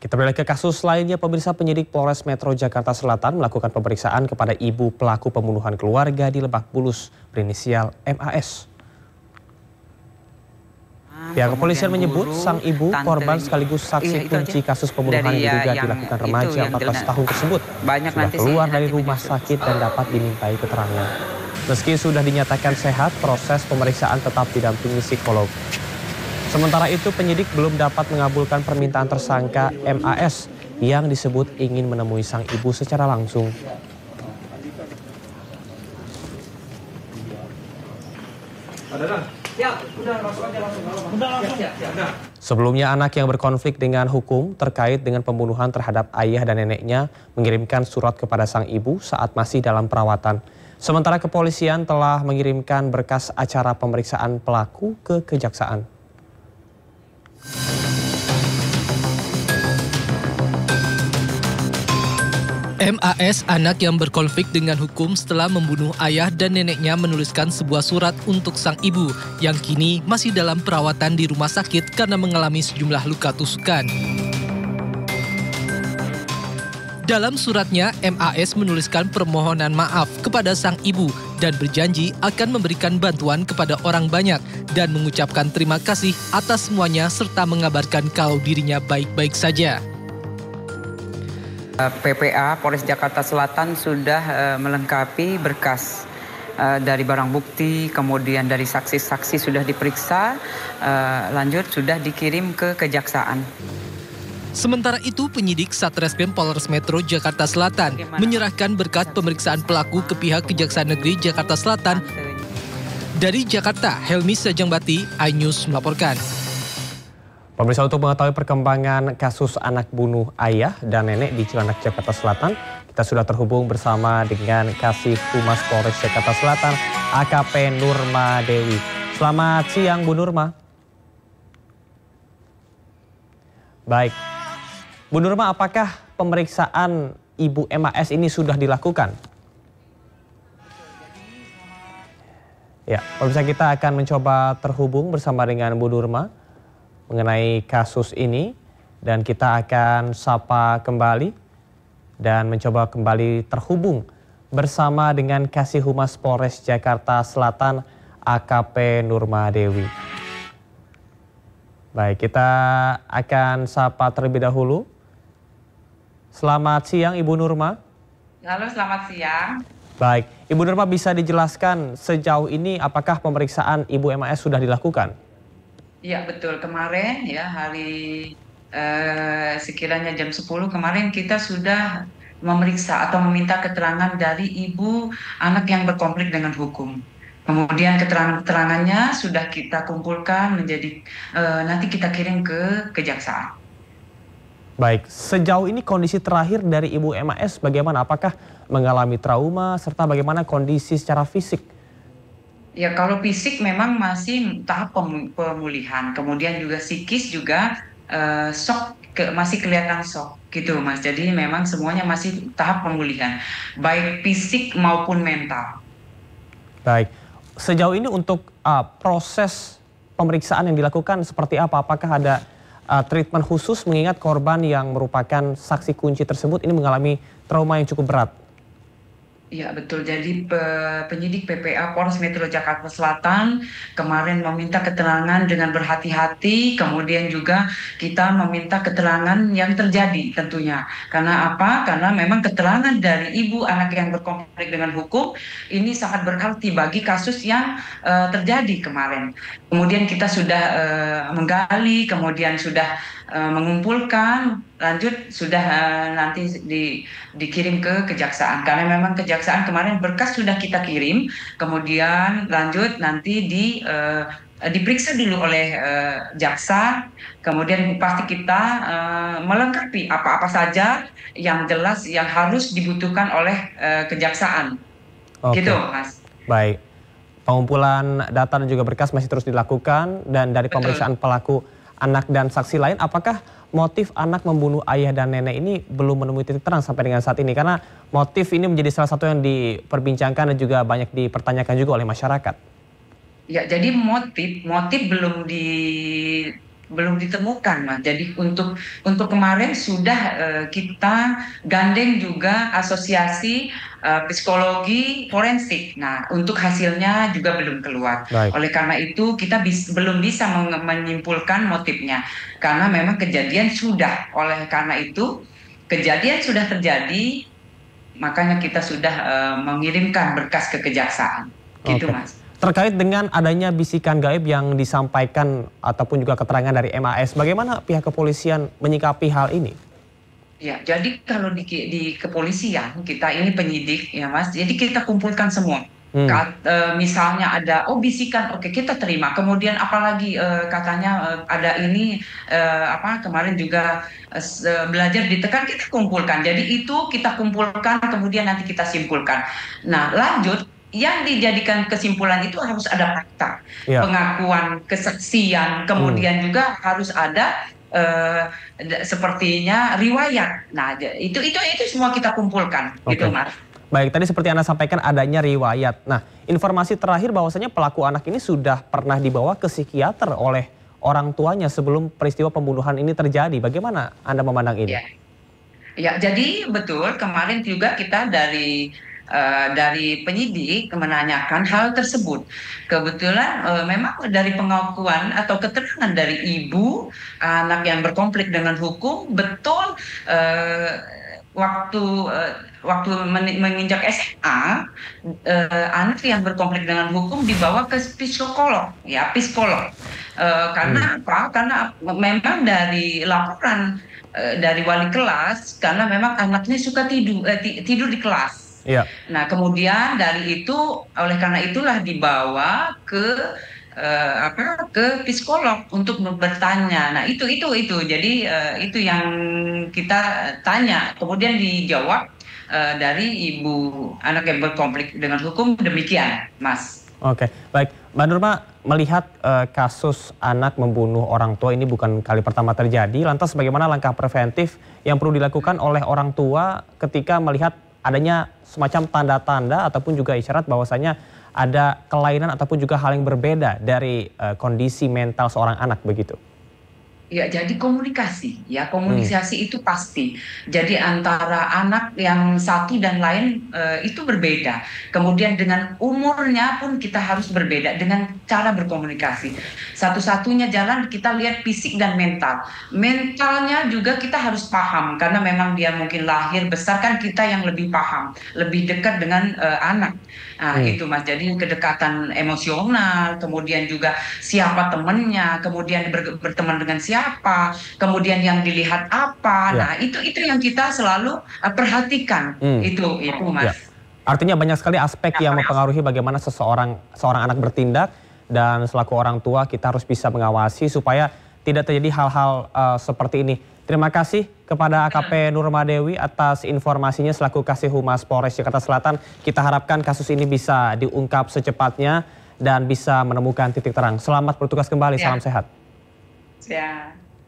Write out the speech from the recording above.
Kita beralih ke kasus lainnya, pemirsa. Penyidik Polres Metro Jakarta Selatan melakukan pemeriksaan kepada ibu pelaku pembunuhan keluarga di Lebak Bulus berinisial MAS. Pihak kepolisian menyebut sang ibu korban sekaligus saksi kunci kasus pembunuhan diduga dilakukan remaja 14 tahun tersebut sudah keluar dari rumah sakit dan dapat dimintai keterangan. Meski sudah dinyatakan sehat, proses pemeriksaan tetap didampingi psikolog. Sementara itu, penyidik belum dapat mengabulkan permintaan tersangka MAS yang disebut ingin menemui sang ibu secara langsung. Sebelumnya, anak yang berkonflik dengan hukum terkait dengan pembunuhan terhadap ayah dan neneknya mengirimkan surat kepada sang ibu saat masih dalam perawatan. Sementara kepolisian telah mengirimkan berkas acara pemeriksaan pelaku ke kejaksaan. MAS, anak yang berkonflik dengan hukum setelah membunuh ayah dan neneknya, menuliskan sebuah surat untuk sang ibu yang kini masih dalam perawatan di rumah sakit karena mengalami sejumlah luka tusukan. Dalam suratnya, MAS menuliskan permohonan maaf kepada sang ibu dan berjanji akan memberikan bantuan kepada orang banyak dan mengucapkan terima kasih atas semuanya serta mengabarkan kalau dirinya baik-baik saja. PPA Polres Jakarta Selatan sudah melengkapi berkas dari barang bukti, kemudian dari saksi-saksi sudah diperiksa, lanjut sudah dikirim ke kejaksaan. Sementara itu, penyidik Satreskrim Polres Metro Jakarta Selatan menyerahkan berkas pemeriksaan pelaku ke pihak Kejaksaan Negeri Jakarta Selatan. Dari Jakarta, Helmi Sajangbati, iNews melaporkan. Pemirsa, untuk mengetahui perkembangan kasus anak bunuh ayah dan nenek di Cilandak, Jakarta Selatan, kita sudah terhubung bersama dengan Kasih Humas Polres Jakarta Selatan, AKP Nurma Dewi. Selamat siang, Bu Nurma. Baik, Bu Nurma, apakah pemeriksaan Ibu MAS ini sudah dilakukan? Ya, pemirsa, kita akan mencoba terhubung bersama dengan Bu Nurma mengenai kasus ini, dan kita akan sapa kembali dan mencoba kembali terhubung bersama dengan Kasih Humas Polres Jakarta Selatan, AKP Nurma Dewi. Baik, kita akan sapa terlebih dahulu. Selamat siang, Ibu Nurma. Halo, selamat siang. Baik, Ibu Nurma, bisa dijelaskan sejauh ini apakah pemeriksaan Ibu MAS sudah dilakukan? Iya, betul. Kemarin ya, hari sekiranya jam 10 kemarin kita sudah memeriksa atau meminta keterangan dari ibu anak yang berkonflik dengan hukum. Kemudian keterangannya sudah kita kumpulkan menjadi nanti kita kirim ke kejaksaan. Baik, sejauh ini kondisi terakhir dari Ibu MAS bagaimana? Apakah mengalami trauma serta bagaimana kondisi secara fisik? Ya, kalau fisik memang masih tahap pemulihan, kemudian juga psikis juga masih kelihatan shock gitu, Mas. Jadi memang semuanya masih tahap pemulihan, baik fisik maupun mental. Baik, sejauh ini untuk proses pemeriksaan yang dilakukan seperti apa? Apakah ada treatment khusus mengingat korban yang merupakan saksi kunci tersebut ini mengalami trauma yang cukup berat? Ya, betul. Jadi penyidik PPA Polres Metro Jakarta Selatan kemarin meminta keterangan dengan berhati-hati, kemudian juga kita meminta keterangan yang terjadi tentunya. Karena apa? Karena memang keterangan dari ibu anak yang berkonflik dengan hukum ini sangat berarti bagi kasus yang terjadi kemarin. Kemudian kita sudah menggali, kemudian sudah mengumpulkan, lanjut sudah nanti dikirim ke kejaksaan. Karena memang kejaksaan kemarin berkas sudah kita kirim, kemudian lanjut nanti diperiksa dulu oleh jaksa, kemudian pasti kita melengkapi apa-apa saja yang jelas yang harus dibutuhkan oleh kejaksaan. Oke. Gitu, Mas. Baik, pengumpulan data dan juga berkas masih terus dilakukan, dan dari pemeriksaan pelaku anak dan saksi lain, apakah motif anak membunuh ayah dan nenek ini belum menemui titik terang sampai dengan saat ini? Karena motif ini menjadi salah satu yang diperbincangkan dan juga banyak dipertanyakan juga oleh masyarakat. Ya, jadi motif belum belum ditemukan, Mas. Jadi untuk kemarin sudah kita gandeng juga asosiasi psikologi forensik. Nah, untuk hasilnya juga belum keluar. Baik. Oleh karena itu kita belum bisa menyimpulkan motifnya karena memang kejadian sudah. Oleh karena itu kejadian sudah terjadi, makanya kita sudah mengirimkan berkas ke kejaksaan. Gitu, Mas. Terkait dengan adanya bisikan gaib yang disampaikan ataupun juga keterangan dari MAS, bagaimana pihak kepolisian menyikapi hal ini? Ya, jadi kalau di kepolisian kita ini penyidik ya Mas, jadi kita kumpulkan semua. Misalnya ada bisikan, oke kita terima. Kemudian apalagi katanya ada ini kemarin juga belajar ditekan, kita kumpulkan. Jadi itu kita kumpulkan kemudian nanti kita simpulkan. Nah lanjut. Yang dijadikan kesimpulan itu harus ada fakta, pengakuan, kesaksian, kemudian juga harus ada sepertinya riwayat. Nah, itu semua kita kumpulkan, gitu Mas. Baik, tadi seperti Anda sampaikan adanya riwayat. Nah, informasi terakhir bahwasanya pelaku anak ini sudah pernah dibawa ke psikiater oleh orang tuanya sebelum peristiwa pembunuhan ini terjadi. Bagaimana Anda memandang ini? Ya, jadi betul kemarin juga kita dari penyidik menanyakan hal tersebut. Kebetulan memang dari pengakuan atau keterangan dari ibu anak yang berkonflik dengan hukum, betul waktu menginjak SMA, anak yang berkonflik dengan hukum dibawa ke psikolog, karena apa? Karena memang dari laporan dari wali kelas, karena memang anaknya suka tidur di kelas. Nah kemudian dari itu, oleh karena itulah dibawa ke psikolog untuk bertanya. Nah itu jadi itu yang kita tanya, kemudian dijawab dari ibu anak yang berkonflik dengan hukum demikian, Mas. Oke, baik. Mbak Nurma, melihat kasus anak membunuh orang tua ini bukan kali pertama terjadi, lantas bagaimana langkah preventif yang perlu dilakukan oleh orang tua ketika melihat adanya semacam tanda-tanda ataupun juga isyarat bahwasanya ada kelainan ataupun juga hal yang berbeda dari kondisi mental seorang anak begitu? Ya, jadi komunikasi itu pasti. Jadi antara anak yang satu dan lain itu berbeda. Kemudian dengan umurnya pun kita harus berbeda dengan cara berkomunikasi. Satu-satunya jalan kita lihat fisik dan mental. Mentalnya juga kita harus paham karena memang dia mungkin lahir besar kan kita yang lebih paham, lebih dekat dengan anak. Nah, itu Mas. Jadi kedekatan emosional, kemudian juga siapa temannya, kemudian berteman dengan siapa, kemudian yang dilihat apa. Nah, itu yang kita selalu perhatikan. Itu Mas. Artinya banyak sekali aspek yang mempengaruhi bagaimana seorang anak bertindak, dan selaku orang tua kita harus bisa mengawasi supaya tidak terjadi hal-hal seperti ini. Terima kasih kepada AKP Nurma Dewi atas informasinya selaku Kasih Humas Polres Jakarta Selatan. Kita harapkan kasus ini bisa diungkap secepatnya dan bisa menemukan titik terang. Selamat bertugas kembali, salam sehat. Ya.